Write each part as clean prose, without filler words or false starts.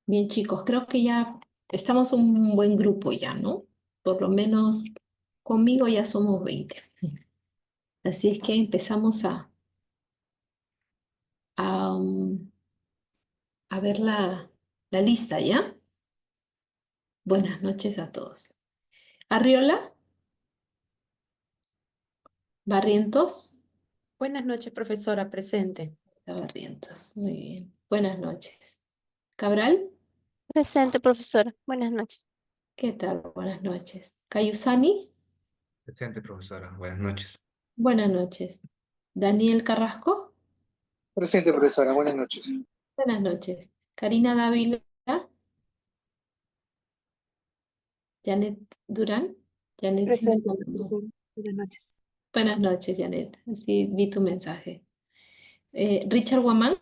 Bien, chicos, creo que ya estamos un buen grupo ya, ¿no? Por lo menos conmigo ya somos 20. Así es que empezamos a a ver la lista, ¿ya? Buenas noches a todos. Arriola, Barrientos, Buenas noches, profesora, presente. está Barrientos, muy bien. Buenas noches. Cabral, Presente, profesora. Buenas noches. ¿qué tal? Buenas noches. Cayusani, Presente, profesora. Buenas noches. buenas noches. Daniel Carrasco, Presente, profesora. Buenas noches. buenas noches. Karina Dávila, Janet Durán. Janet, sí me Presente, saludó. profesora. Buenas noches. Buenas noches, Janet. Sí, vi tu mensaje. Richard Guamán,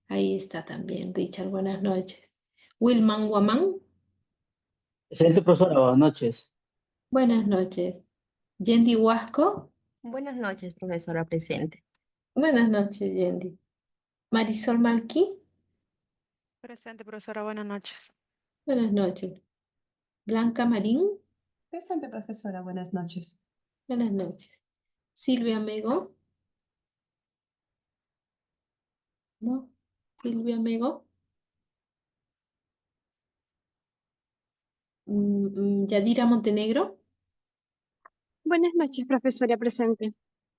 ahí está también. Richard, buenas noches. Wilman Guamán, Excelente, profesora, buenas noches. buenas noches. Yendi Huasco, Buenas noches, profesora presente. buenas noches, Yendi. Marisol Malqui, Presente, profesora, buenas noches. buenas noches. Blanca Marín, Presente, profesora. Buenas noches. buenas noches. Silvia Mego, ¿no? Silvia Mego. Yadira Montenegro, Buenas noches, profesora presente.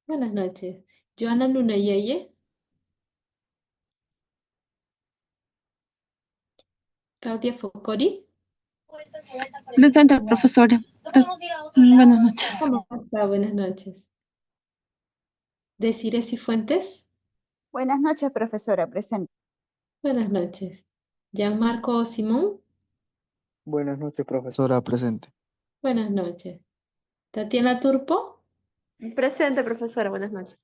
buenas noches. Joana Luna Yeye, Claudia Focori, Presente, profesora. Buenas noches. ¿cómo está? Buenas noches. Desiree Cifuentes, Buenas noches, profesora, presente. buenas noches. Gianmarco Simón, Buenas noches, profesora. Presente. buenas noches. Tatiana Turpo, Presente, profesora, buenas noches.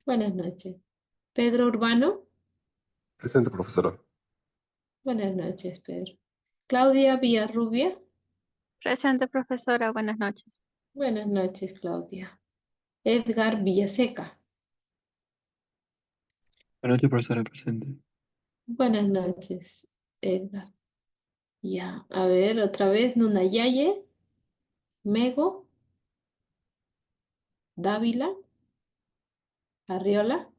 buenas noches. Pedro Urbano, Presente, profesora. buenas noches, Pedro. Claudia Villarrubia, Presente, profesora. Buenas noches. buenas noches, Claudia. Edgar Villaseca, Buenas noches, profesora. Presente. buenas noches, Edgar. Ya, a ver, otra vez, Nunayaye, Mego, Dávila, Arriola.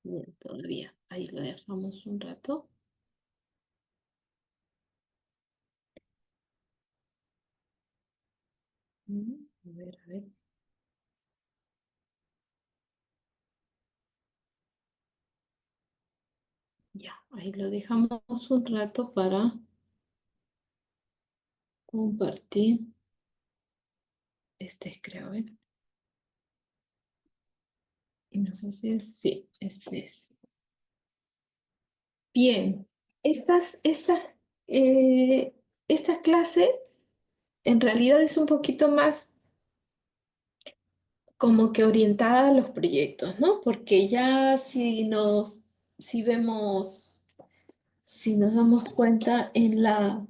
Bien, todavía. Ahí lo dejamos un rato. A ver, a ver. Ya, ahí lo dejamos un rato para compartir. Este es, creo, ¿eh? Y no sé si es, sí, este es. Bien, esta clase en realidad es un poquito más como que orientada a los proyectos, ¿no? Porque ya si vemos, si nos damos cuenta en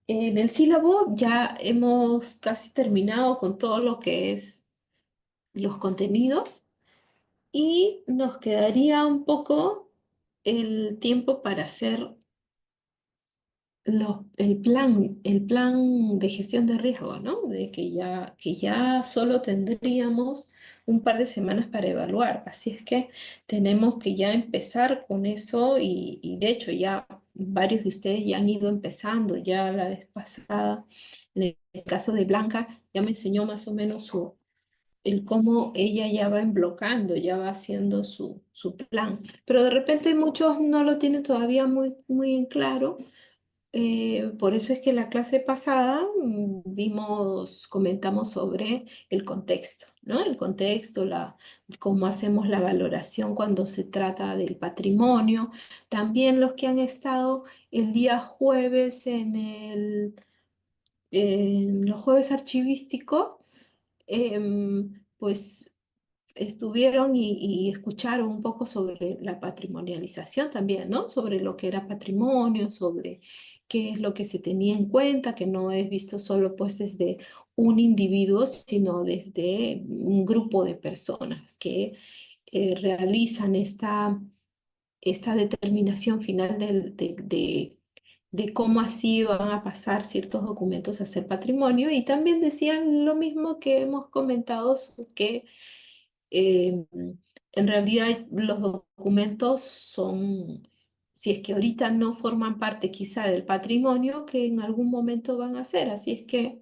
el sílabo ya hemos casi terminado con todo lo que es los contenidos y nos quedaría un poco el tiempo para hacer el plan de gestión de riesgo, ¿no? De que ya solo tendríamos un par de semanas para evaluar. Así es que tenemos que ya empezar con eso y de hecho ya varios de ustedes ya han ido empezando. Ya la vez pasada, en el caso de Blanca, ya me enseñó más o menos el cómo ella ya va emblocando, ya va haciendo su plan. Pero de repente muchos no lo tienen todavía muy en claro. Por eso es que la clase pasada comentamos sobre el contexto, ¿no? El contexto, cómo hacemos la valoración cuando se trata del patrimonio. También los que han estado el día jueves en los jueves archivísticos, pues estuvieron y escucharon un poco sobre la patrimonialización también, ¿no? Sobre lo que era patrimonio, sobre qué es lo que se tenía en cuenta, que no es visto solo pues desde un individuo, sino desde un grupo de personas que realizan esta determinación final de cómo así van a pasar ciertos documentos a ser patrimonio. Y también decían lo mismo que hemos comentado, que eh, en realidad los documentos son, si es que ahorita no forman parte quizá del patrimonio, que en algún momento van a ser. Así es que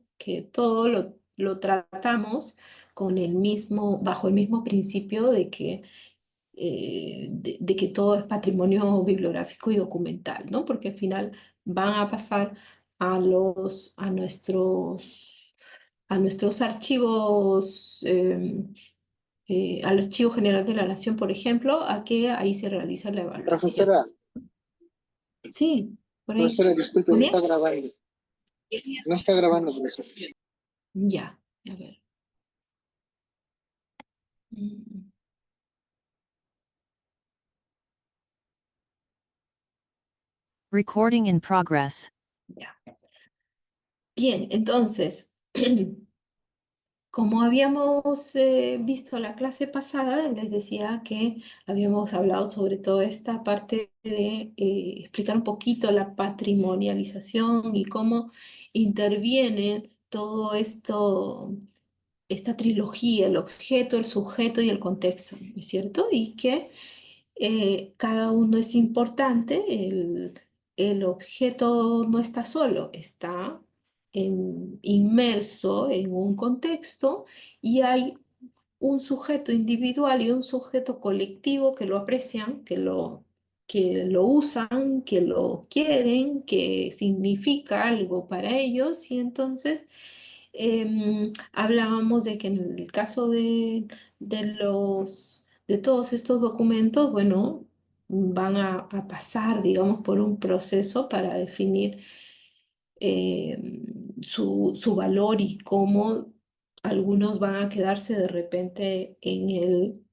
todo lo tratamos con el mismo, bajo el mismo principio de que todo es patrimonio bibliográfico y documental, ¿no? Porque al final van a pasar a nuestros archivos, al Archivo General de la Nación, por ejemplo, a que ahí se realiza la evaluación. Profesora, Sí, por ahí. profesora, disculpe, no ¿Julián? está grabando. No está grabando, profesor. Ya, a ver. Mm, Recording in progress. ya. Bien, entonces, como habíamos visto la clase pasada, les decía que habíamos hablado sobre toda esta parte de explicar un poquito la patrimonialización y cómo interviene todo esto, esta trilogía, el objeto, el sujeto y el contexto, ¿no es cierto? Y que cada uno es importante, el objeto no está solo, está inmerso en un contexto y hay un sujeto individual y un sujeto colectivo que lo aprecian, que lo usan, que lo quieren, que significa algo para ellos y entonces hablábamos de que en el caso de todos estos documentos, bueno, van a pasar, digamos, por un proceso para definir su valor y cómo algunos van a quedarse de repente en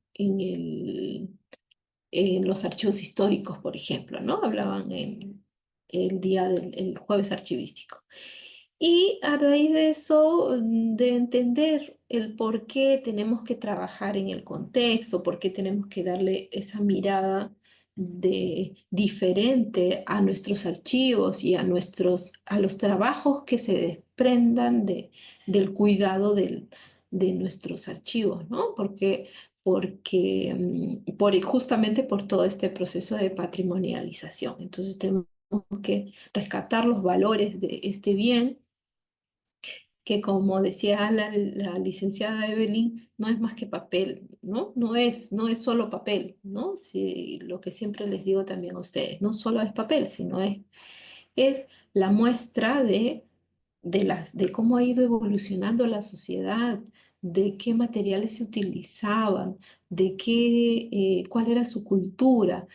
los archivos históricos, por ejemplo, ¿no? Hablaban en el día el jueves archivístico. Y a raíz de eso, de entender el por qué tenemos que trabajar en el contexto, por qué tenemos que darle esa mirada diferente a nuestros archivos y a los trabajos que se desprendan del cuidado de nuestros archivos, ¿no? Justamente por todo este proceso de patrimonialización. Entonces tenemos que rescatar los valores de este bien que como decía la licenciada Evelyn, no es más que papel, ¿no? No es solo papel, ¿no? Sí, lo que siempre les digo también a ustedes, no solo es papel, sino es la muestra de cómo ha ido evolucionando la sociedad, de qué materiales se utilizaban, cuál era su cultura.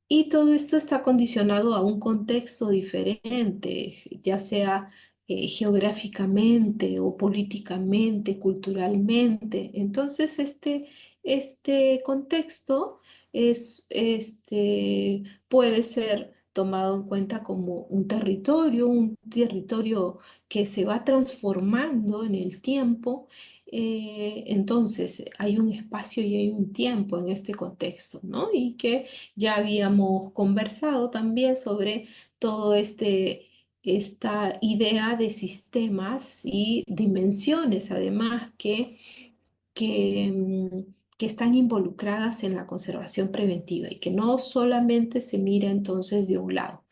Y todo esto está condicionado a un contexto diferente, ya sea geográficamente o políticamente, culturalmente. Entonces, este contexto puede ser tomado en cuenta como un territorio que se va transformando en el tiempo. Entonces, hay un espacio y hay un tiempo en este contexto, ¿no? Y que ya habíamos conversado también sobre todo esta idea de sistemas y dimensiones, además, que, mm, que están involucradas en la conservación preventiva y que no solamente se mira entonces de un lado.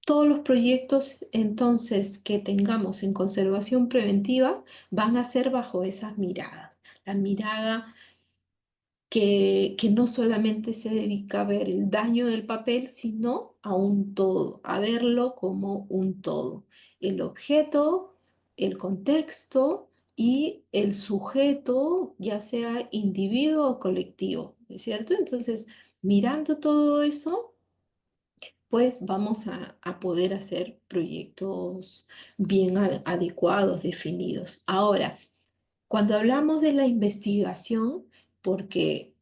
Todos los proyectos entonces que tengamos en conservación preventiva van a ser bajo esas miradas. La mirada que no solamente se dedica a ver el daño del papel, sino a un todo, a verlo como un todo. El objeto, el contexto y el sujeto, ya sea individuo o colectivo, ¿es cierto? Entonces, mirando todo eso, pues vamos a poder hacer proyectos bien adecuados, definidos. Ahora, cuando hablamos de la investigación, porque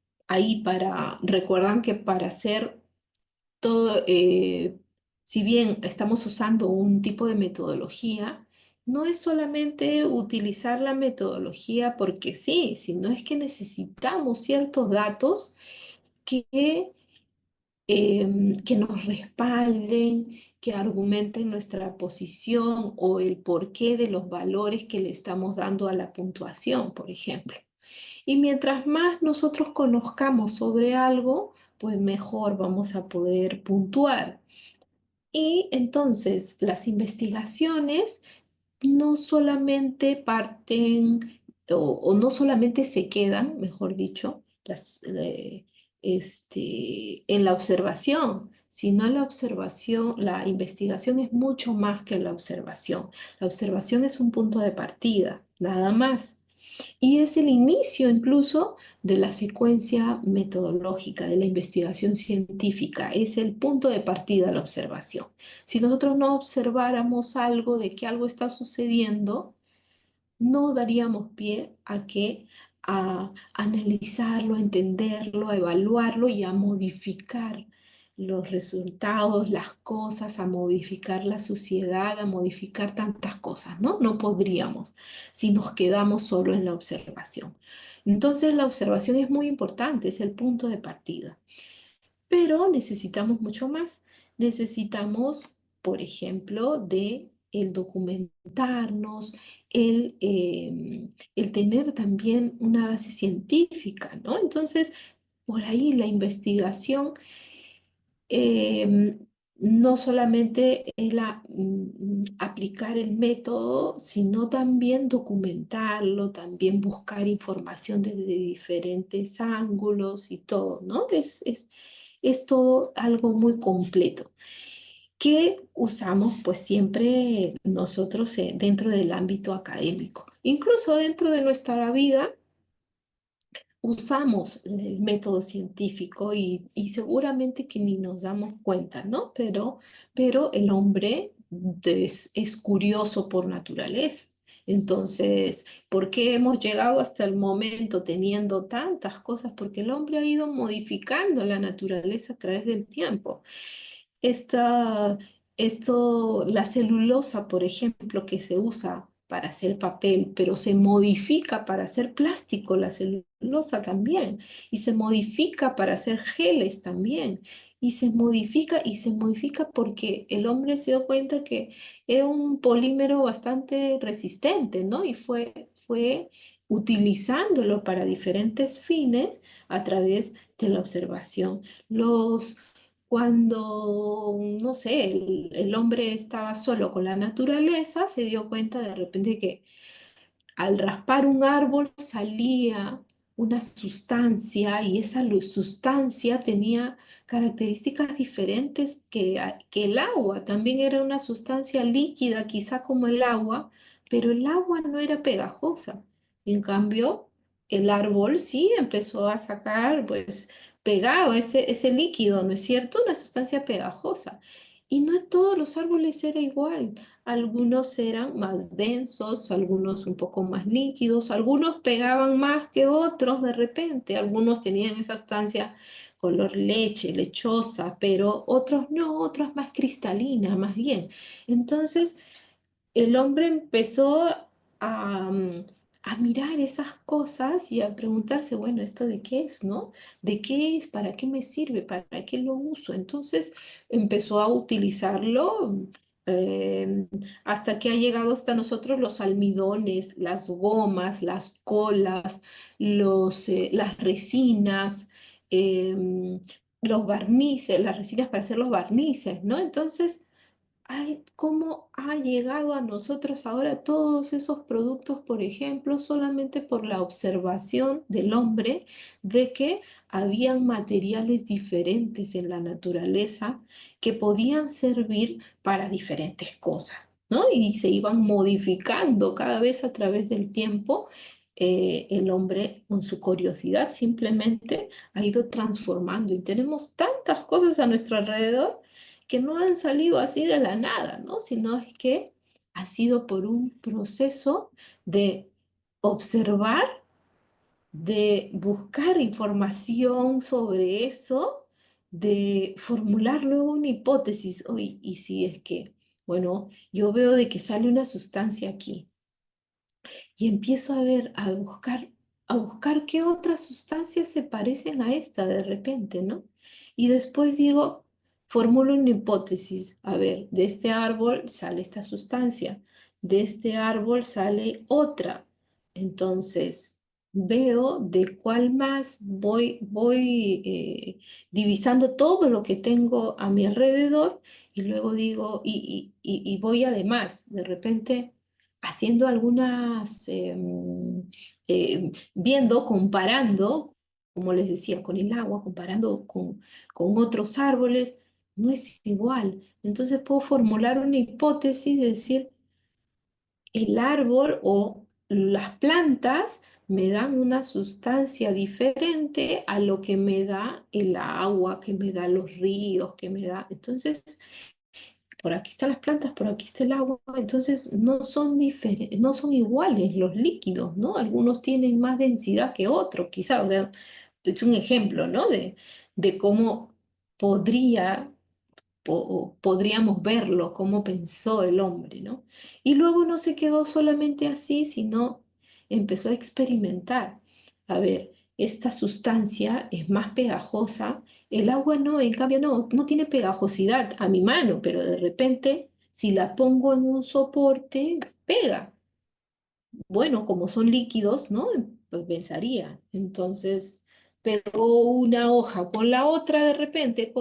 recuerdan que para hacer todo, si bien estamos usando un tipo de metodología, no es solamente utilizar la metodología porque sí, sino es que necesitamos ciertos datos que que nos respalden, que argumenten nuestra posición o el porqué de los valores que le estamos dando a la puntuación, por ejemplo. Y mientras más nosotros conozcamos sobre algo, pues mejor vamos a poder puntuar. Y entonces las investigaciones no solamente parten o no solamente se quedan, mejor dicho, en la observación, sino la observación, la investigación es mucho más que la observación. La observación es un punto de partida, nada más. Y es el inicio incluso de la secuencia metodológica, de la investigación científica. Es el punto de partida la observación. Si nosotros no observáramos algo de que algo está sucediendo, no daríamos pie a analizarlo, a entenderlo, a evaluarlo y a modificar los resultados, las cosas, a modificar la sociedad, a modificar tantas cosas, ¿no? No podríamos si nos quedamos solo en la observación. Entonces, la observación es muy importante, es el punto de partida. Pero necesitamos mucho más. Necesitamos, por ejemplo, de el documentarnos, el tener también una base científica, ¿no? Entonces, por ahí la investigación no solamente es aplicar el método, sino también documentarlo, también buscar información desde diferentes ángulos y todo, ¿no? Es todo algo muy completo que usamos pues siempre nosotros dentro del ámbito académico. Incluso dentro de nuestra vida usamos el método científico y seguramente que ni nos damos cuenta, ¿no? Pero el hombre es curioso por naturaleza. Entonces, ¿por qué hemos llegado hasta el momento teniendo tantas cosas? Porque el hombre ha ido modificando la naturaleza a través del tiempo. Esta, la celulosa, por ejemplo, que se usa para hacer papel, pero se modifica para hacer plástico, la celulosa también, y se modifica para hacer geles también, y se modifica porque el hombre se dio cuenta que era un polímero bastante resistente, ¿no? Y fue utilizándolo para diferentes fines a través de la observación. Cuando, no sé, el hombre estaba solo con la naturaleza, se dio cuenta de repente que al raspar un árbol salía una sustancia y esa sustancia tenía características diferentes que el agua. También era una sustancia líquida, quizá como el agua, pero el agua no era pegajosa. En cambio, el árbol sí empezó a sacar, pues, pegado ese líquido, ¿no es cierto? Una sustancia pegajosa. Y no en todos los árboles era igual. Algunos eran más densos, algunos un poco más líquidos, algunos pegaban más que otros de repente, algunos tenían esa sustancia color leche, lechosa, pero otros no, otros más cristalina, más bien. Entonces, el hombre empezó a mirar esas cosas y a preguntarse, bueno, ¿esto de qué es, no? ¿De qué es? ¿Para qué me sirve? ¿Para qué lo uso? Entonces empezó a utilizarlo eh, hasta que ha llegado hasta nosotros los almidones, las gomas, las colas, las resinas, los barnices, las resinas para hacer los barnices, ¿no? Entonces ay, cómo ha llegado a nosotros ahora todos esos productos, por ejemplo, solamente por la observación del hombre de que habían materiales diferentes en la naturaleza que podían servir para diferentes cosas, ¿no? Y se iban modificando cada vez a través del tiempo. El hombre, con su curiosidad, simplemente ha ido transformando y tenemos tantas cosas a nuestro alrededor que no han salido así de la nada, ¿no? Sino es que ha sido por un proceso de observar, de buscar información sobre eso, de formular luego una hipótesis. Uy, y si es que Bueno, yo veo de que sale una sustancia aquí y empiezo a ver, a buscar qué otras sustancias se parecen a esta de repente, ¿no? Y después digo, formulo una hipótesis, a ver, de este árbol sale esta sustancia, de este árbol sale otra. Entonces, veo de cuál más voy divisando todo lo que tengo a mi alrededor y luego digo, y voy además, de repente haciendo algunas, viendo, comparando, como les decía, con el agua, comparando con otros árboles, no es igual. Entonces puedo formular una hipótesis, de decir, el árbol o las plantas me dan una sustancia diferente a lo que me da el agua, que me da los ríos, que me da. Entonces, por aquí están las plantas, por aquí está el agua, entonces no son iguales los líquidos, ¿no? Algunos tienen más densidad que otros, quizás, o sea, es un ejemplo, ¿no? De cómo podría podríamos verlo, cómo pensó el hombre, ¿no? Y luego no se quedó solamente así, sino empezó a experimentar. A ver, esta sustancia es más pegajosa, el agua no, en cambio no tiene pegajosidad a mi mano, pero de repente si la pongo en un soporte, pega. Bueno, como son líquidos, ¿no? Pues pensaría. Entonces, pegó una hoja con la otra de repente,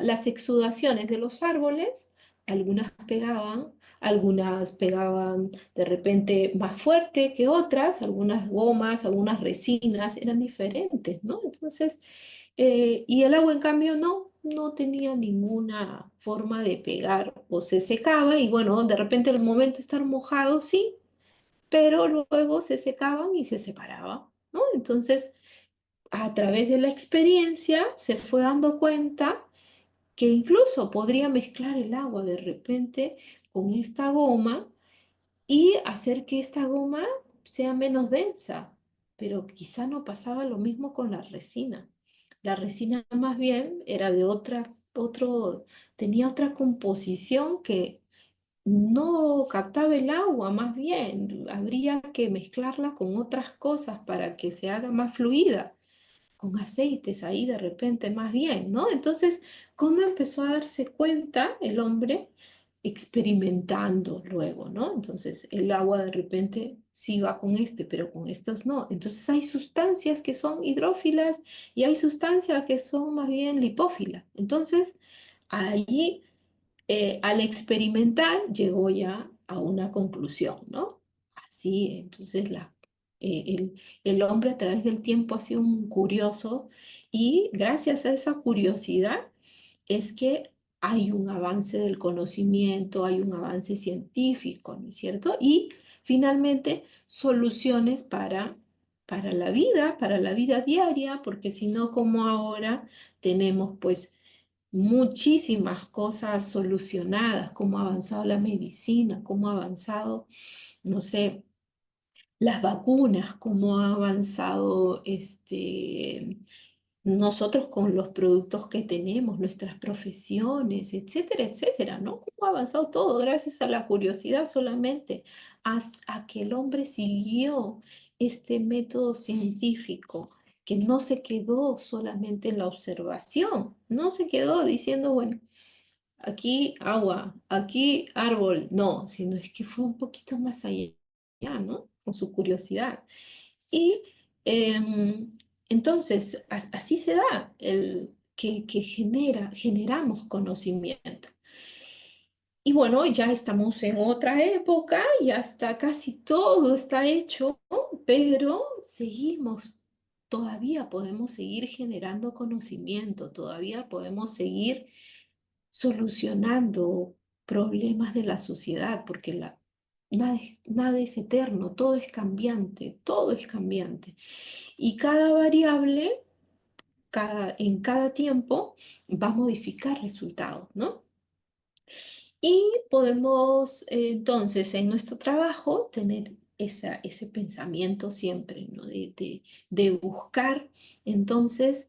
las exudaciones de los árboles, algunas pegaban de repente más fuerte que otras, algunas gomas, algunas resinas eran diferentes, ¿no? Entonces, y el agua en cambio no tenía ninguna forma de pegar o se secaba y bueno, de repente el momento de estar mojado sí, pero luego se secaban y se separaban, ¿no? Entonces, a través de la experiencia se fue dando cuenta que incluso podría mezclar el agua de repente con esta goma y hacer que esta goma sea menos densa, pero quizá no pasaba lo mismo con la resina. La resina más bien era de tenía otra composición que no captaba el agua, más bien habría que mezclarla con otras cosas para que se haga más fluida con aceites ahí de repente más bien, ¿no? Entonces, ¿cómo empezó a darse cuenta el hombre experimentando luego, ¿no? Entonces, el agua de repente sí va con este, pero con estos no. Entonces, hay sustancias que son hidrófilas y hay sustancias que son más bien lipófilas. Entonces, allí al experimentar llegó ya a una conclusión, ¿no? Así, entonces eh, el, el hombre a través del tiempo ha sido un curioso y gracias a esa curiosidad es que hay un avance del conocimiento, hay un avance científico, ¿no es cierto? Y finalmente soluciones para la vida diaria, porque si no, como ahora tenemos pues muchísimas cosas solucionadas, cómo ha avanzado la medicina, cómo ha avanzado, no sé, las vacunas, cómo ha avanzado nosotros con los productos que tenemos, nuestras profesiones, etcétera, etcétera, ¿no? Cómo ha avanzado todo gracias a la curiosidad solamente, a que el hombre siguió este método científico, que no se quedó solamente en la observación, no se quedó diciendo, bueno, aquí agua, aquí árbol, no, sino es que fue un poquito más allá, ¿no? Con su curiosidad. Y entonces, así se da el que generamos conocimiento. Y bueno, ya estamos en otra época, ya está casi todo está hecho, pero todavía podemos seguir generando conocimiento, todavía podemos seguir solucionando problemas de la sociedad, porque nada es eterno, todo es cambiante, todo es cambiante. Y cada variable, en cada tiempo, va a modificar resultados, ¿no? Y podemos entonces en nuestro trabajo tener ese pensamiento siempre, ¿no? De buscar entonces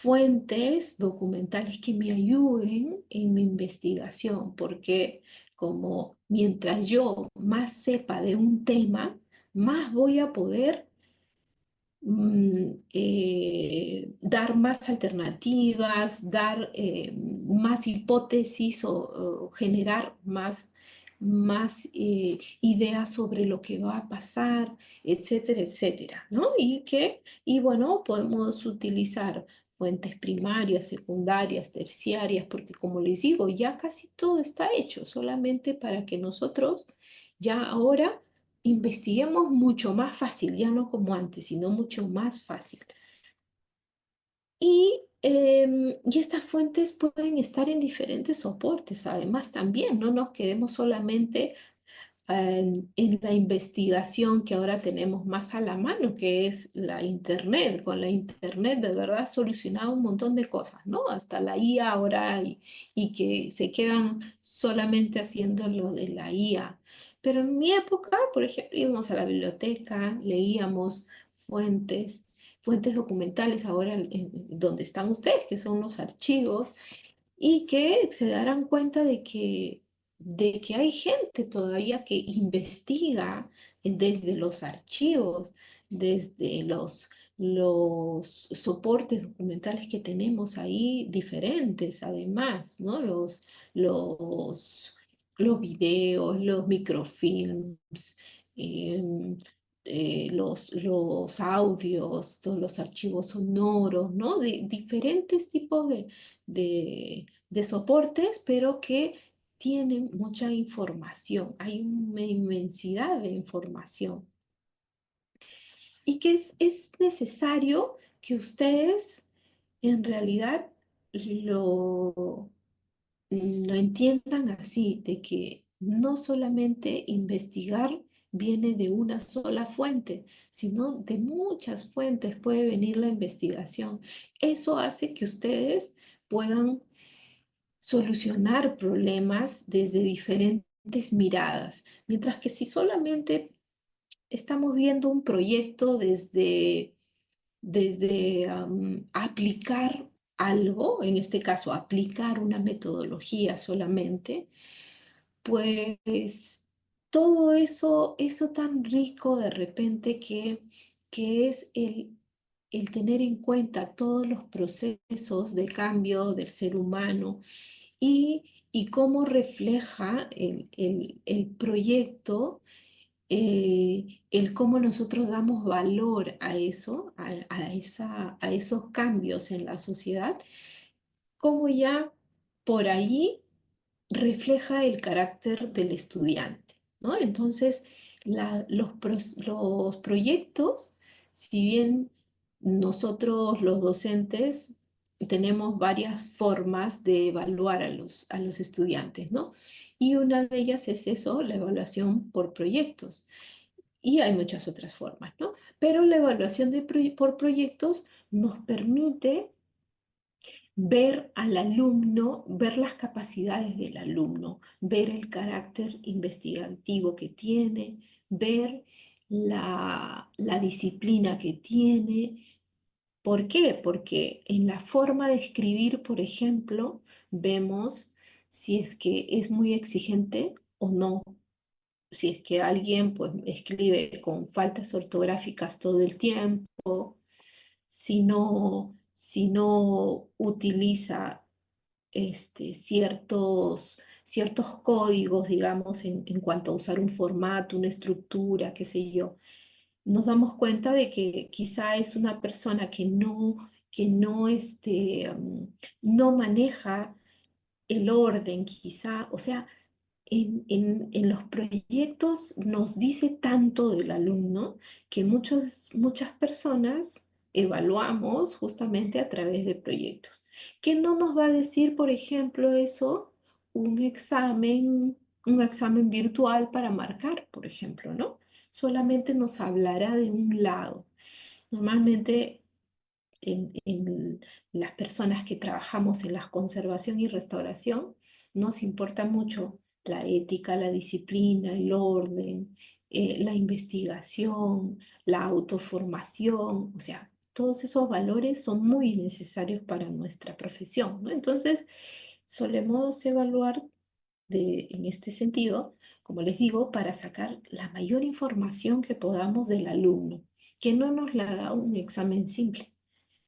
fuentes documentales que me ayuden en mi investigación, porque como mientras yo más sepa de un tema, más voy a poder dar más alternativas, dar más hipótesis o generar más ideas sobre lo que va a pasar, etcétera, etcétera, ¿no? Y bueno, podemos utilizar fuentes primarias, secundarias, terciarias, porque como les digo, ya casi todo está hecho, solamente para que nosotros ya ahora investiguemos mucho más fácil, ya no como antes, sino mucho más fácil. Y estas fuentes pueden estar en diferentes soportes, además también, no nos quedemos solamente en la investigación que ahora tenemos más a la mano, que es la Internet. Con la Internet de verdad ha solucionado un montón de cosas, ¿no? Hasta la IA ahora y que se quedan solamente haciendo lo de la IA. Pero en mi época, por ejemplo, íbamos a la biblioteca, leíamos fuentes documentales ahora donde están ustedes, que son los archivos, y que se darán cuenta de que hay gente todavía que investiga desde los archivos, desde los soportes documentales que tenemos ahí diferentes, además, ¿no? Los, los videos, los microfilms, em, los audios, todos los archivos sonoros, ¿no? De diferentes tipos de soportes, pero que tienen mucha información. Hay una inmensidad de información. Y que es necesario que ustedes en realidad lo, lo entiendan así, de que no solamente investigar viene de una sola fuente, sino de muchas fuentes puede venir la investigación. Eso hace que ustedes puedan solucionar problemas desde diferentes miradas, mientras que si solamente estamos viendo un proyecto desde aplicar algo, en este caso aplicar una metodología solamente, pues todo eso tan rico de repente que es el tener en cuenta todos los procesos de cambio del ser humano y cómo refleja el proyecto, el cómo nosotros damos valor a eso, a esos cambios en la sociedad, cómo ya por ahí refleja el carácter del estudiante, ¿no? Entonces, los proyectos, si bien nosotros los docentes tenemos varias formas de evaluar a los estudiantes, ¿no? Y una de ellas es eso, la evaluación por proyectos. Y hay muchas otras formas, ¿no? Pero la evaluación por proyectos nos permite ver al alumno, ver las capacidades del alumno, ver el carácter investigativo que tiene, ver la disciplina que tiene. ¿Por qué? Porque en la forma de escribir, por ejemplo, vemos si es que es muy exigente o no. Si es que alguien pues escribe con faltas ortográficas todo el tiempo, si no utiliza ciertos códigos, digamos, en cuanto a usar un formato, una estructura, qué sé yo, nos damos cuenta de que quizá es una persona que no maneja el orden, quizá, o sea, en los proyectos nos dice tanto del alumno que muchas personas evaluamos justamente a través de proyectos. ¿Qué no nos va a decir, por ejemplo, eso un examen virtual para marcar, por ejemplo, ¿no? Solamente nos hablará de un lado. Normalmente en las personas que trabajamos en la conservación y restauración, nos importa mucho la ética, la disciplina, el orden, la investigación, la autoformación, o sea, todos esos valores son muy necesarios para nuestra profesión, ¿no? Entonces, solemos evaluar en este sentido, como les digo, para sacar la mayor información que podamos del alumno, que no nos la da un examen simple.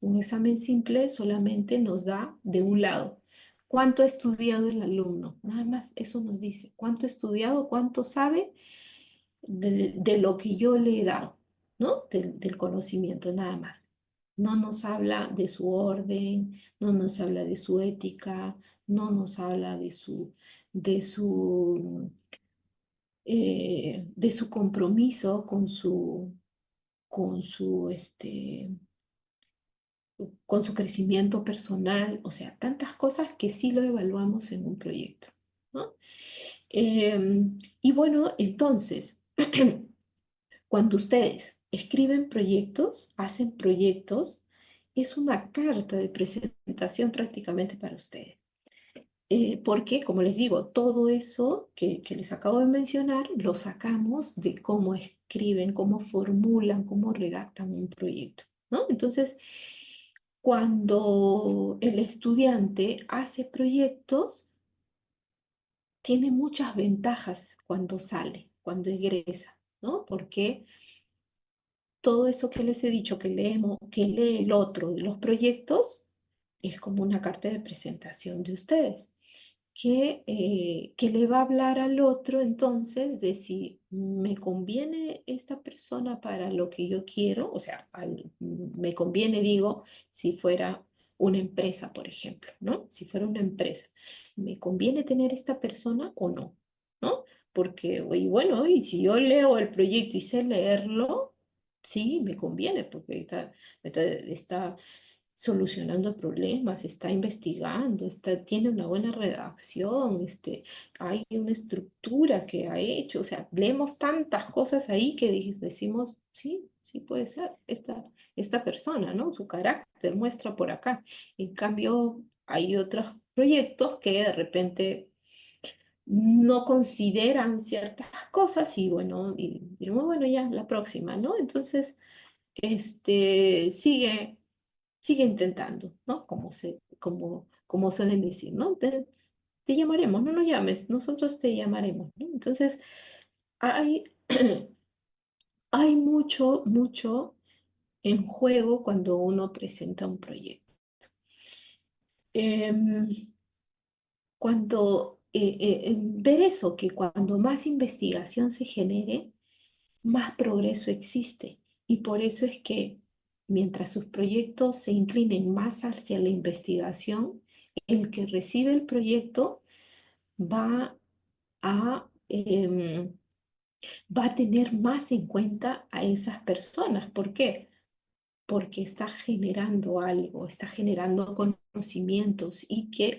Un examen simple solamente nos da de un lado. ¿Cuánto ha estudiado el alumno? Nada más eso nos dice. ¿Cuánto ha estudiado? ¿Cuánto sabe de lo que yo le he dado? ¿No? Del conocimiento, nada más. No nos habla de su orden, no nos habla de su ética, no nos habla de su, de su compromiso con su crecimiento personal, o sea, tantas cosas que sí lo evaluamos en un proyecto, ¿no? Y bueno, entonces, cuando ustedes escriben proyectos, hacen proyectos, es una carta de presentación prácticamente para ustedes. Porque, como les digo, todo eso que les acabo de mencionar lo sacamos de cómo escriben, cómo formulan, cómo redactan un proyecto, ¿no? Entonces, cuando el estudiante hace proyectos, tiene muchas ventajas cuando sale, cuando egresa, ¿no? Porque todo eso que les he dicho que leemos, que lee el otro de los proyectos, es como una carta de presentación de ustedes. Que le va a hablar al otro entonces de si me conviene esta persona para lo que yo quiero, o sea, me conviene, digo, si fuera una empresa, por ejemplo, ¿no? Si fuera una empresa, ¿me conviene tener esta persona o no? ¿No? Porque, y bueno, y si yo leo el proyecto y sé leerlo, sí, me conviene, porque está solucionando problemas, está investigando, tiene una buena redacción, hay una estructura que ha hecho, o sea, leemos tantas cosas ahí que decimos, sí, sí puede ser esta persona, ¿no? Su carácter muestra por acá. En cambio, hay otros proyectos que de repente no consideran ciertas cosas y bueno, y diremos, bueno, ya, la próxima, ¿no? Entonces, sigue intentando, ¿no? Como suelen decir, ¿no? Te llamaremos, no nos llames, nosotros te llamaremos, ¿no? Entonces, hay, hay mucho en juego cuando uno presenta un proyecto. Em, ver eso, que cuando más investigación se genere, más progreso existe. Y por eso es que mientras sus proyectos se inclinen más hacia la investigación, el que recibe el proyecto va va a tener más en cuenta a esas personas. ¿Por qué? Porque está generando algo, está generando conocimientos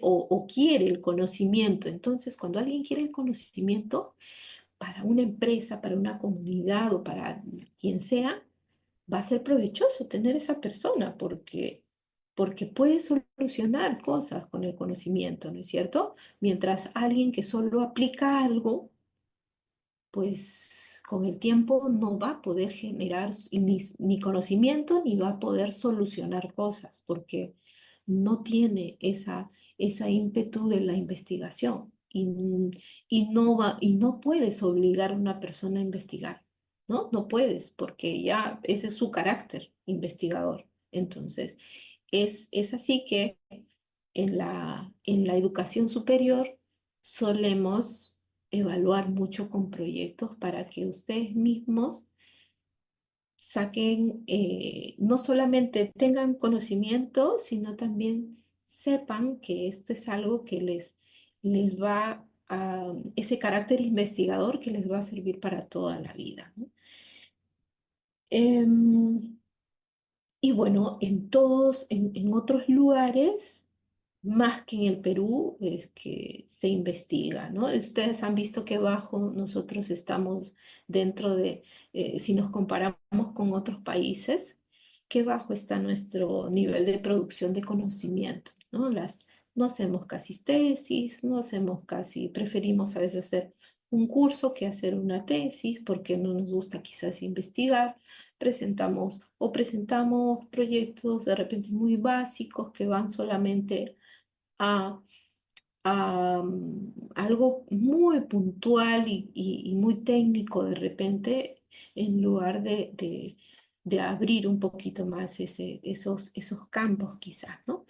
o quiere el conocimiento. Entonces, cuando alguien quiere el conocimiento, para una empresa, para una comunidad o para quien sea, va a ser provechoso tener esa persona porque puede solucionar cosas con el conocimiento, ¿no es cierto? Mientras alguien que solo aplica algo, pues con el tiempo no va a poder generar ni conocimiento ni va a poder solucionar cosas porque no tiene esa ímpetu de la investigación y no puedes obligar a una persona a investigar, ¿no? No puedes porque ya ese es su carácter investigador. Entonces, es así que en la educación superior solemos evaluar mucho con proyectos para que ustedes mismos saquen, no solamente tengan conocimiento, sino también sepan que esto es algo que les va a, ese carácter investigador que les va a servir para toda la vida, ¿no? Y bueno, en otros lugares, más que en el Perú, es que se investiga, ¿no? Ustedes han visto que bajo nosotros estamos dentro si nos comparamos con otros países, qué bajo está nuestro nivel de producción de conocimiento, ¿no? No hacemos casi tesis, no hacemos casi, preferimos a veces hacer un curso que hacer una tesis, porque no nos gusta quizás investigar, presentamos proyectos de repente muy básicos que van solamente a algo muy puntual y muy técnico de repente, en lugar de abrir un poquito más esos campos quizás, ¿no?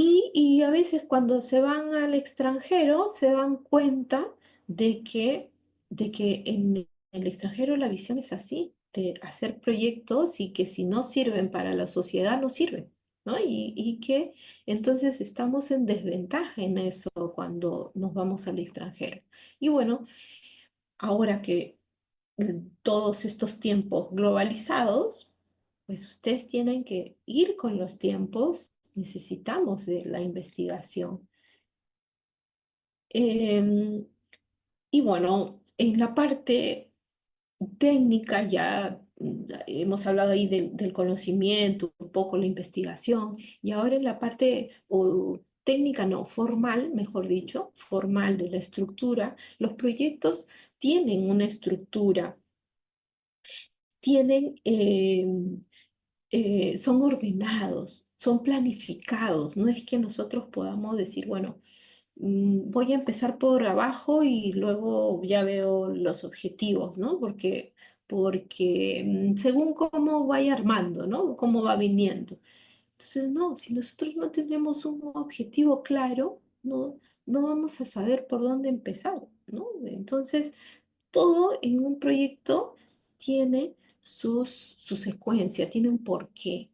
Y a veces cuando se van al extranjero se dan cuenta de que en el extranjero la visión es así, de hacer proyectos y que si no sirven para la sociedad, no sirven, ¿no? Y que entonces estamos en desventaja en eso cuando nos vamos al extranjero. Y bueno, ahora que todos estos tiempos globalizados, pues ustedes tienen que ir con los tiempos, necesitamos de la investigación. Em, y bueno, en la parte técnica ya hemos hablado ahí del conocimiento, un poco la investigación, y ahora en la parte técnica, no, formal, mejor dicho, formal de la estructura, los proyectos tienen una estructura, tienen son ordenados, son planificados. No es que nosotros podamos decir, bueno, voy a empezar por abajo y luego ya veo los objetivos, ¿no? Porque según cómo vaya armando, ¿no? Cómo va viniendo. Entonces, no, si nosotros no tenemos un objetivo claro, no vamos a saber por dónde empezar, ¿no? Entonces, todo en un proyecto tiene su secuencia, tiene un porqué.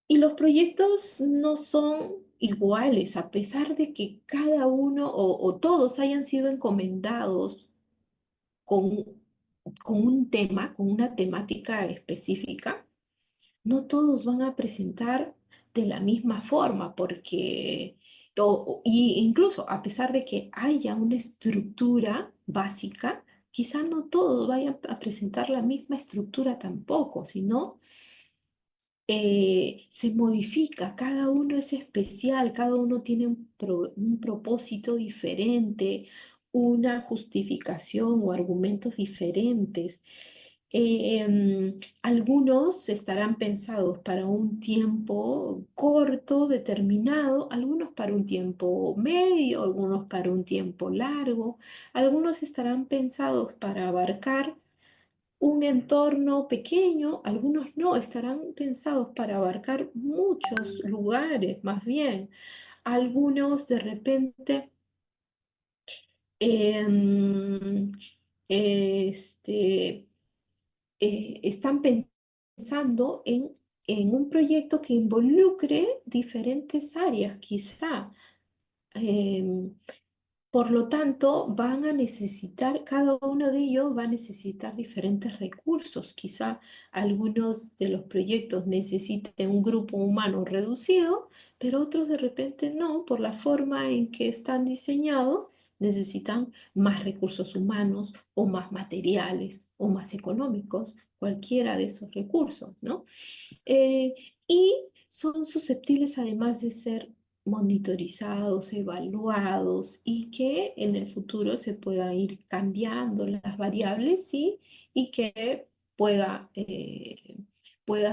Y los proyectos no son iguales, a pesar de que cada uno o todos hayan sido encomendados con, con un tema, con una temática específica, no todos van a presentar de la misma forma, porque, y incluso a pesar de que haya una estructura básica, quizá no todos vayan a presentar la misma estructura tampoco, sino se modifica, cada uno es especial, cada uno tiene un propósito diferente, una justificación o argumentos diferentes. Algunos estarán pensados para un tiempo corto, determinado, algunos para un tiempo medio, algunos para un tiempo largo, algunos estarán pensados para abarcar un entorno pequeño, algunos no, estarán pensados para abarcar muchos lugares, más bien. Algunos de repente em, este, están pensando en un proyecto que involucre diferentes áreas, quizá. Em, por lo tanto, van a necesitar, cada uno de ellos va a necesitar diferentes recursos. Quizá algunos de los proyectos necesiten un grupo humano reducido, pero otros de repente no, por la forma en que están diseñados, necesitan más recursos humanos o más materiales o más económicos, cualquiera de esos recursos, ¿no? Eh, y son susceptibles además de ser monitorizados, evaluados y que en el futuro se pueda ir cambiando las variables, ¿sí? Y que pueda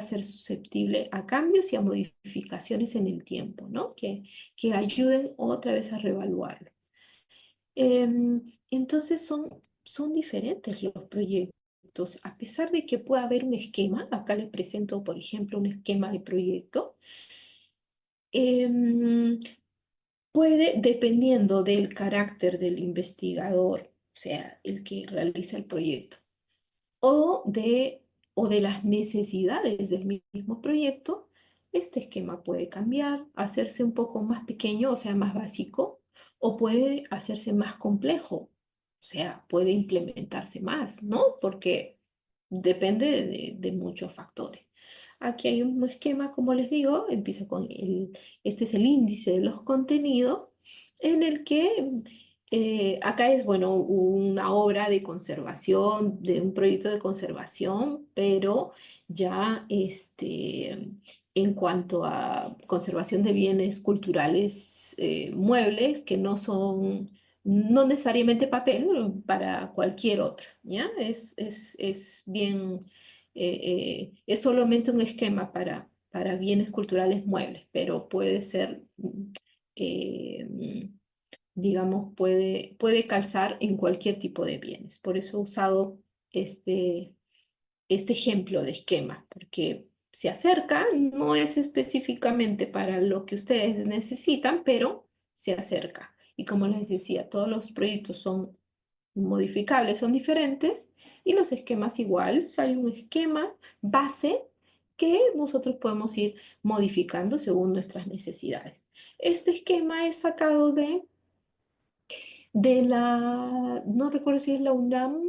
ser susceptible a cambios y a modificaciones en el tiempo, ¿no? Que ayuden otra vez a reevaluarlo. Entonces son diferentes los proyectos, a pesar de que pueda haber un esquema. Acá les presento, por ejemplo, un esquema de proyecto. Em, Puede, dependiendo del carácter del investigador, o sea, el que realiza el proyecto, o de, o de las necesidades del mismo proyecto, este esquema puede cambiar, hacerse un poco más pequeño, o sea, más básico, o puede hacerse más complejo, o sea, puede implementarse más, ¿no? Porque depende de muchos factores. Aquí hay un esquema, como les digo, empieza con este es el índice de los contenidos, en el que acá es, bueno, una obra de conservación, de un proyecto de conservación, pero ya en cuanto a conservación de bienes culturales muebles que no necesariamente papel para cualquier otro, ¿ya? Es bien, es solamente un esquema para bienes culturales muebles, pero puede ser, digamos, puede calzar en cualquier tipo de bienes. Por eso he usado este ejemplo de esquema, porque se acerca, no es específicamente para lo que ustedes necesitan, pero se acerca. Y como les decía, todos los proyectos son modificables, son diferentes, y los esquemas igual, hay un esquema base que nosotros podemos ir modificando según nuestras necesidades. Este esquema es sacado no recuerdo si es la UNAM,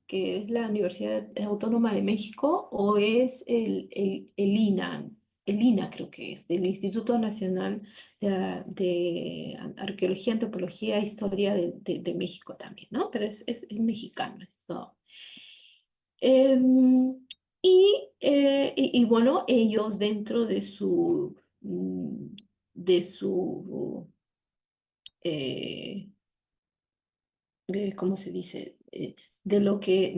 que es la Universidad Autónoma de México, o es el INA, el INA creo que es, del Instituto Nacional de Arqueología, Antropología e Historia de México también, ¿no? Pero es mexicano esto. Y bueno, ellos dentro de su eh, ¿cómo se dice? De lo que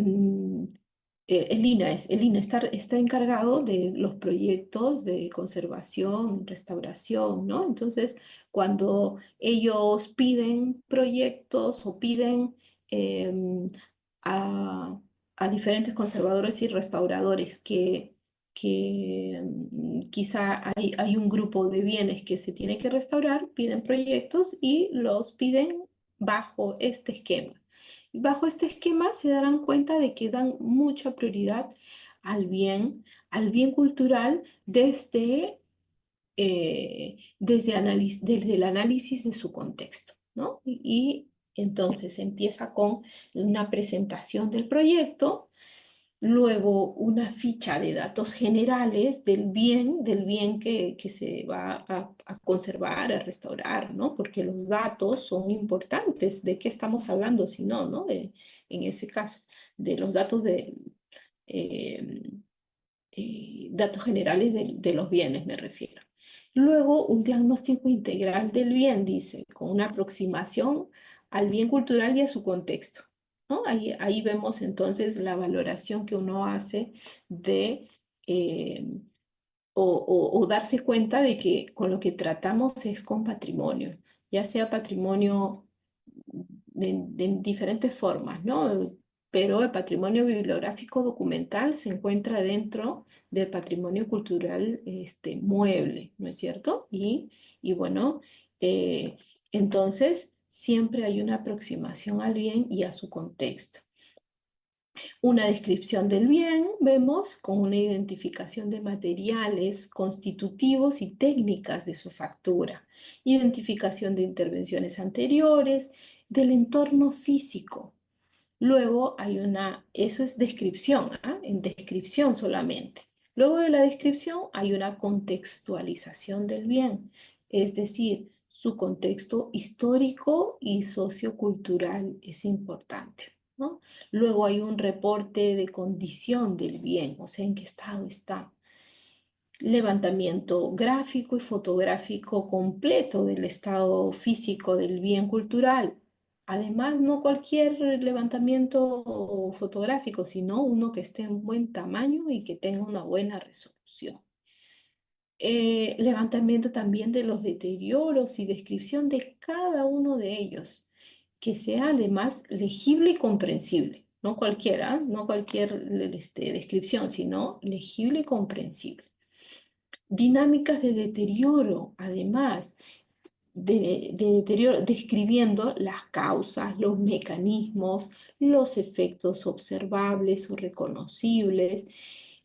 el INA está encargado de los proyectos de conservación, restauración, ¿no? Entonces, cuando ellos piden proyectos o piden em, a, a diferentes conservadores y restauradores que quizá hay un grupo de bienes que se tiene que restaurar, piden proyectos y los piden bajo este esquema. Y bajo este esquema se darán cuenta de que dan mucha prioridad al bien cultural desde el análisis de su contexto, ¿no? Y entonces empieza con una presentación del proyecto, luego una ficha de datos generales del bien que se va a conservar, a restaurar, ¿no? Porque los datos son importantes. ¿De qué estamos hablando? Si no, ¿no? En ese caso, de los datos eh, datos generales de los bienes, me refiero. Luego, un diagnóstico integral del bien, dice, con una aproximación al bien cultural y a su contexto, ¿no? Ahí vemos entonces la valoración que uno hace eh, o darse cuenta de que con lo que tratamos es con patrimonio, ya sea patrimonio de diferentes formas, ¿no? Pero el patrimonio bibliográfico documental se encuentra dentro del patrimonio cultural mueble, ¿no es cierto? Y bueno, entonces siempre hay una aproximación al bien y a su contexto. Una descripción del bien, vemos, con una identificación de materiales constitutivos y técnicas de su factura, identificación de intervenciones anteriores, del entorno físico. Luego eso es descripción, en descripción solamente. Luego de la descripción hay una contextualización del bien, es decir, su contexto histórico y sociocultural es importante, ¿no? Luego hay un reporte de condición del bien, o sea, en qué estado está. Levantamiento gráfico y fotográfico completo del estado físico del bien cultural. Además, no cualquier levantamiento fotográfico, sino uno que esté en buen tamaño y que tenga una buena resolución. Levantamiento también de los deterioros y descripción de cada uno de ellos, que sea además legible y comprensible. No cualquiera, no cualquier descripción, sino legible y comprensible. Dinámicas de deterioro, además, de deterioro, describiendo las causas, los mecanismos, los efectos observables o reconocibles,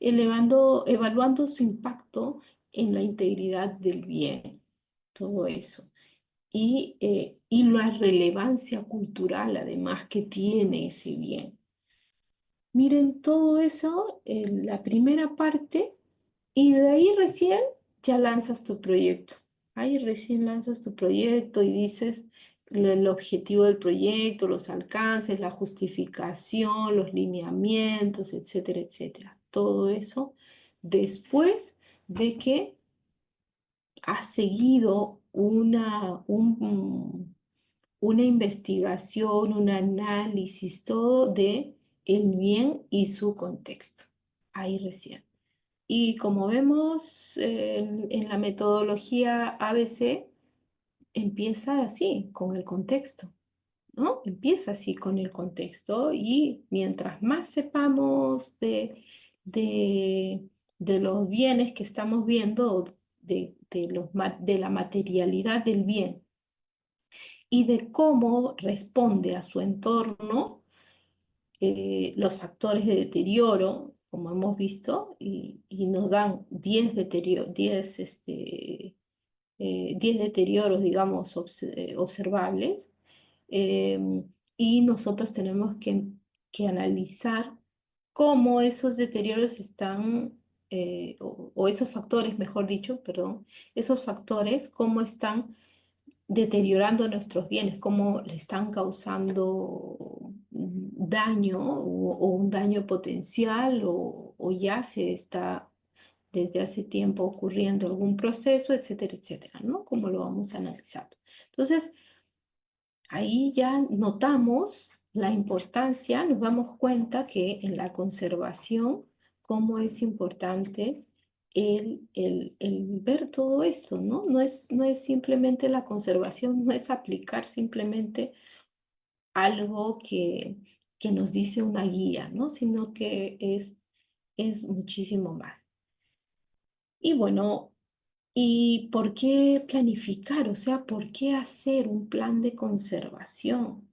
evaluando su impacto en la integridad del bien, todo eso. Y la relevancia cultural, además, que tiene ese bien. Miren todo eso en la primera parte y de ahí recién ya lanzas tu proyecto. Ahí recién lanzas tu proyecto y dices el objetivo del proyecto, los alcances, la justificación, los lineamientos, etcétera, etcétera. Todo eso después de que ha seguido una investigación, un análisis, todo de el bien y su contexto. Ahí recién. Y como vemos en la metodología ABC, empieza así, con el contexto, ¿no? Empieza así con el contexto y mientras más sepamos de, de los bienes que estamos viendo, de la materialidad del bien y de cómo responde a su entorno, los factores de deterioro, como hemos visto, y nos dan 10 10 deterioros, digamos, observables, y nosotros tenemos que analizar cómo esos deterioros están, o esos factores, mejor dicho, perdón, esos factores, cómo están deteriorando nuestros bienes, cómo le están causando daño o un daño potencial o ya se está desde hace tiempo ocurriendo algún proceso, etcétera, etcétera, ¿no? Como lo vamos analizando. Entonces, ahí ya notamos la importancia, nos damos cuenta que en la conservación, cómo es importante el ver todo esto, ¿no? No es simplemente la conservación, no es aplicar simplemente algo que nos dice una guía, ¿no? Sino que es muchísimo más. Y bueno, ¿y por qué planificar? O sea, ¿por qué hacer un plan de conservación?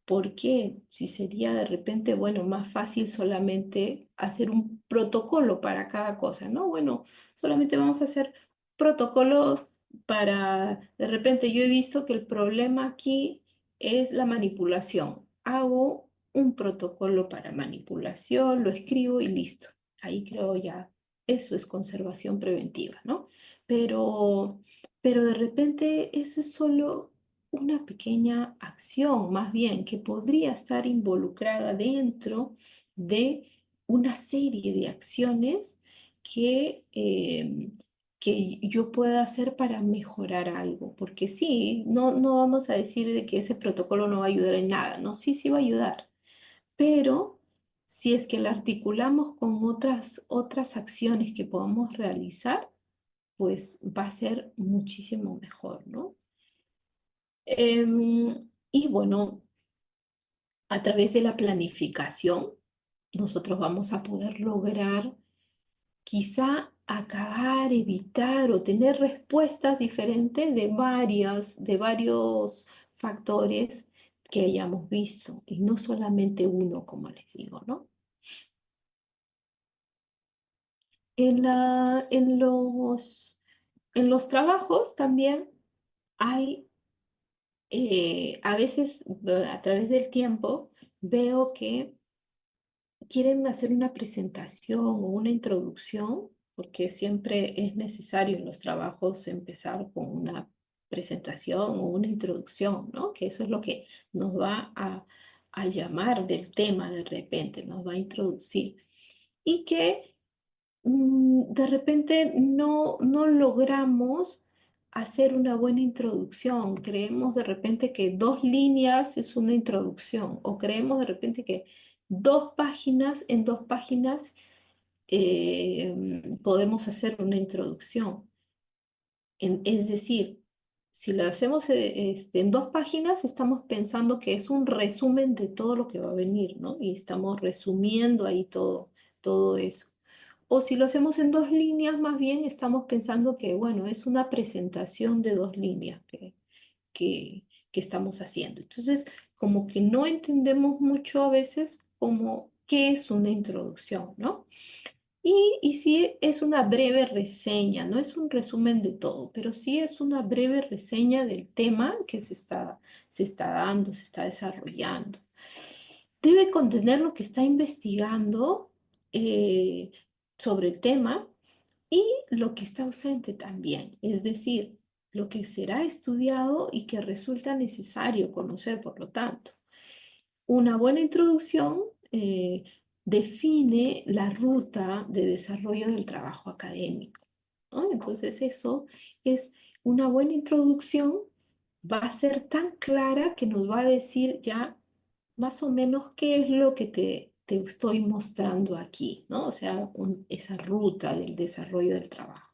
¿Por qué? Si sería de repente, bueno, más fácil solamente hacer un protocolo para cada cosa, ¿no? Bueno, solamente vamos a hacer protocolos para, de repente yo he visto que el problema aquí es la manipulación. Hago un protocolo para manipulación, lo escribo y listo. Ahí creo ya, eso es conservación preventiva, ¿no? Pero, pero de repente eso es solo una pequeña acción, más bien, que podría estar involucrada dentro de una serie de acciones que yo pueda hacer para mejorar algo. Porque sí, no vamos a decir de que ese protocolo no va a ayudar en nada, ¿no? Sí, sí va a ayudar, pero si es que la articulamos con otras acciones que podamos realizar, pues va a ser muchísimo mejor, ¿no? Y bueno, a través de la planificación, nosotros vamos a poder lograr quizá acabar, evitar o tener respuestas diferentes de varios factores que hayamos visto, y no solamente uno, como les digo, ¿no? En los trabajos también hay a veces a través del tiempo veo que quieren hacer una presentación o una introducción, porque siempre es necesario en los trabajos empezar con una presentación o una introducción, ¿no? Que eso es lo que nos va a llamar del tema de repente, nos va a introducir. Y que de repente no logramos hacer una buena introducción. Creemos de repente que 2 líneas es una introducción, o creemos de repente que en 2 páginas podemos hacer una introducción. Es decir, si lo hacemos en 2 páginas, estamos pensando que es un resumen de todo lo que va a venir, ¿no? Y estamos resumiendo ahí todo eso. O si lo hacemos en 2 líneas, más bien estamos pensando que, bueno, es una presentación de 2 líneas que estamos haciendo. Entonces, como que no entendemos mucho a veces como qué es una introducción, ¿no? Y sí es una breve reseña, no es un resumen de todo, pero sí es una breve reseña del tema que se está dando, se está desarrollando. Debe contener lo que está investigando eh, sobre el tema y lo que está ausente también, es decir, lo que será estudiado y que resulta necesario conocer, por lo tanto. Una buena introducción define la ruta de desarrollo del trabajo académico. ¿no? Entonces eso es una buena introducción, va a ser tan clara que nos va a decir ya más o menos qué es lo que te estoy mostrando aquí, ¿no? O sea, esa ruta del desarrollo del trabajo.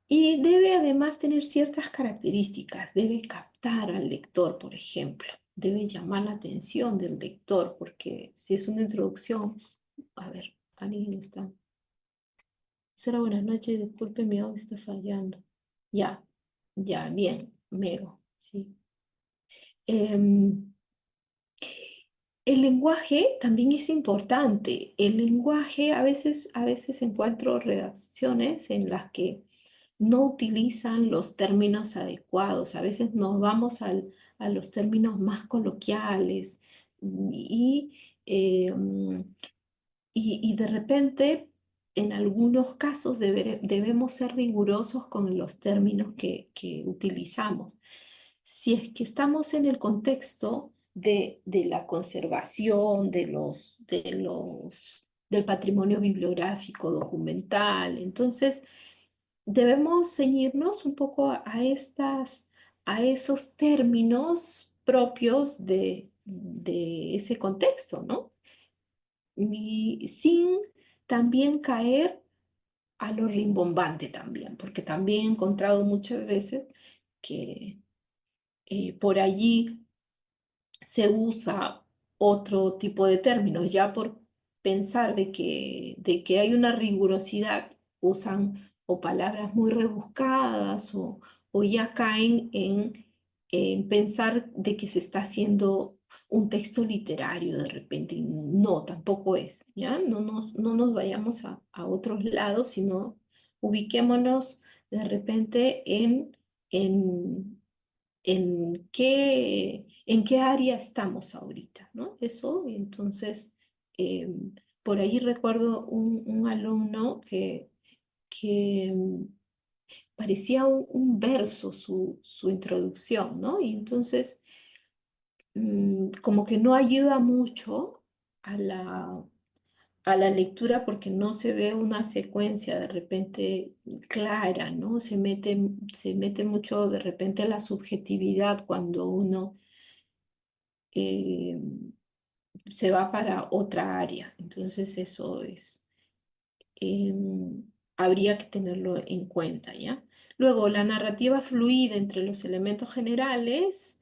Y debe además tener ciertas características, debe captar al lector, por ejemplo, debe llamar la atención del lector, porque si es una introducción, a ver, alguien está. Sara, buenas noches, disculpe, mi audio está fallando. Ya, ya, bien, Mego, sí. Em, el lenguaje también es importante. El lenguaje, a veces encuentro redacciones en las que no utilizan los términos adecuados. A veces nos vamos a los términos más coloquiales y, y de repente, en algunos casos, debemos ser rigurosos con los términos que utilizamos. Si es que estamos en el contexto de la conservación del patrimonio bibliográfico, documental, entonces debemos ceñirnos un poco a esos términos propios de ese contexto, ¿no? Y sin también caer a lo rimbombante también, porque también he encontrado muchas veces que por allí se usa otro tipo de términos, ya por pensar de que hay una rigurosidad, usan o palabras muy rebuscadas o ya caen en pensar de que se está haciendo un texto literario de repente. Y no, tampoco es, ¿ya? No nos vayamos a otros lados, sino ubiquémonos de repente en en qué área estamos ahorita, ¿no? Eso, y entonces, por ahí recuerdo un alumno que parecía un verso su introducción, ¿no? Y entonces, como que no ayuda mucho a la lectura porque no se ve una secuencia de repente clara, ¿no? Se mete mucho de repente la subjetividad cuando uno eh, se va para otra área. Entonces eso habría que tenerlo en cuenta, ¿ya? Luego, la narrativa fluida entre los elementos generales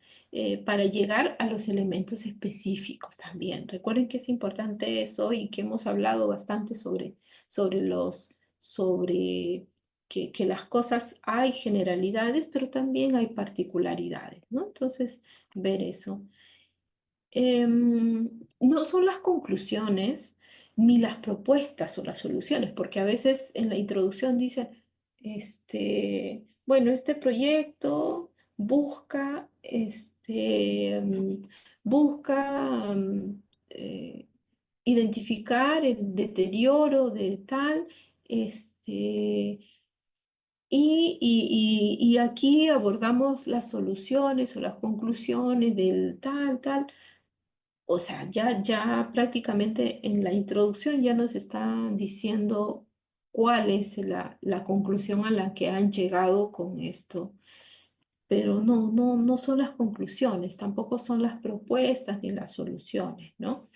para llegar a los elementos específicos también. Recuerden que es importante eso y que hemos hablado bastante sobre que las cosas hay generalidades, pero también hay particularidades, ¿no? Entonces, ver eso. No son las conclusiones ni las propuestas o las soluciones, porque a veces en la introducción dicen, bueno, este proyecto busca identificar el deterioro de tal, este, y aquí abordamos las soluciones o las conclusiones del tal, tal. O sea, ya prácticamente en la introducción ya nos están diciendo cuál es la conclusión a la que han llegado con esto. Pero no son las conclusiones, tampoco son las propuestas ni las soluciones, ¿no?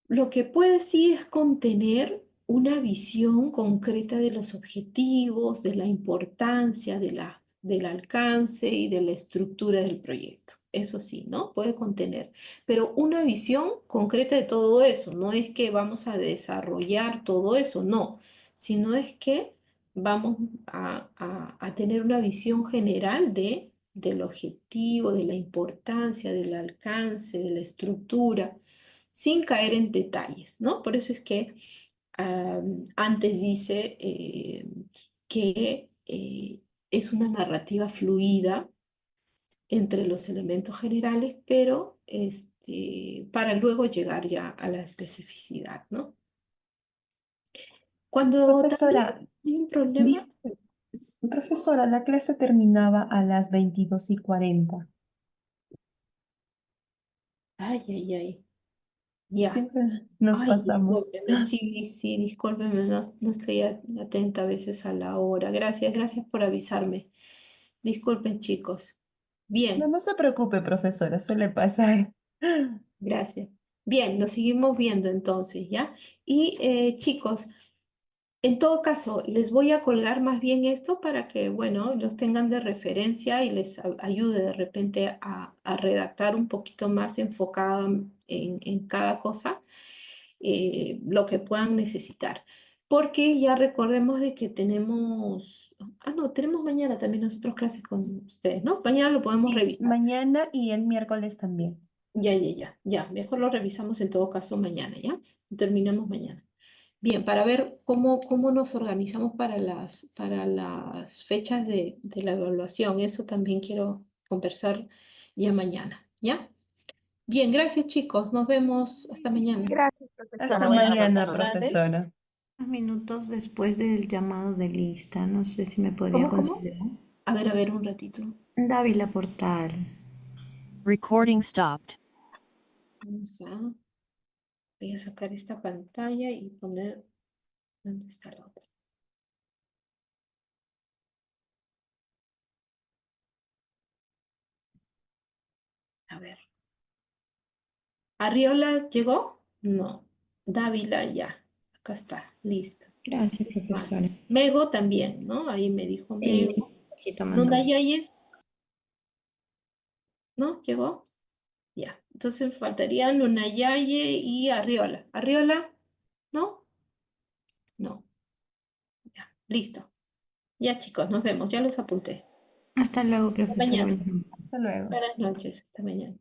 Lo que puede sí es contener una visión concreta de los objetivos, de la importancia, del alcance y de la estructura del proyecto. Eso sí, ¿no? Puede contener, pero una visión concreta de todo eso. No es que vamos a desarrollar todo eso, no, sino es que vamos a tener una visión general del objetivo, de la importancia, del alcance, de la estructura sin caer en detalles, ¿no? Por eso es que antes dice que es una narrativa fluida entre los elementos generales, pero para luego llegar ya a la especificidad, ¿no? Cuando también Profesora, hay un problema, dice, profesora, la clase terminaba a las 22:40. ay, ay, ay. Ya. Siempre nos Ay, pasamos. discúlpeme, sí, discúlpeme, no estoy atenta a veces a la hora. Gracias por avisarme. Disculpen, chicos. No, Bien, no se preocupe, profesora, suele pasar. gracias. Bien, nos seguimos viendo entonces, ¿ya? Y chicos, en todo caso, les voy a colgar más bien esto para que, bueno, los tengan de referencia y les ayude de repente a redactar un poquito más enfocado en cada cosa, lo que puedan necesitar. Porque ya recordemos de que tenemos mañana también nosotros clases con ustedes, ¿no? Mañana lo podemos Sí, revisar. mañana y el miércoles también. Ya. Mejor lo revisamos en todo caso mañana, ¿ya? Terminamos mañana. Bien, para ver cómo nos organizamos para las fechas de la evaluación. Eso también quiero conversar ya mañana, ¿ya? Bien, gracias chicos. Nos vemos hasta mañana. Gracias, Hasta profesora. mañana, profesora. Unos minutos después del llamado de lista, no sé si me podría ¿Cómo? considerar. A ver, un ratito. Dávila Portal. Recording stopped. Voy a sacar esta pantalla y poner, ¿dónde está la otra? A ver. ¿Arriola llegó? No. Dávila ya. Acá está, listo. Gracias, Más. profesora. Mego también, ¿no? Ahí me dijo Y Mego. mensajito mandó. Nundayaye, ¿no? ¿Llegó? Ya. Entonces faltarían Nunayaye y Arriola. ¿Arriola? ¿No? No. Ya. Listo. Ya, chicos, nos vemos. Ya los apunté. Hasta luego, Hasta profesora. mañana. Hasta luego. Buenas noches. Hasta mañana.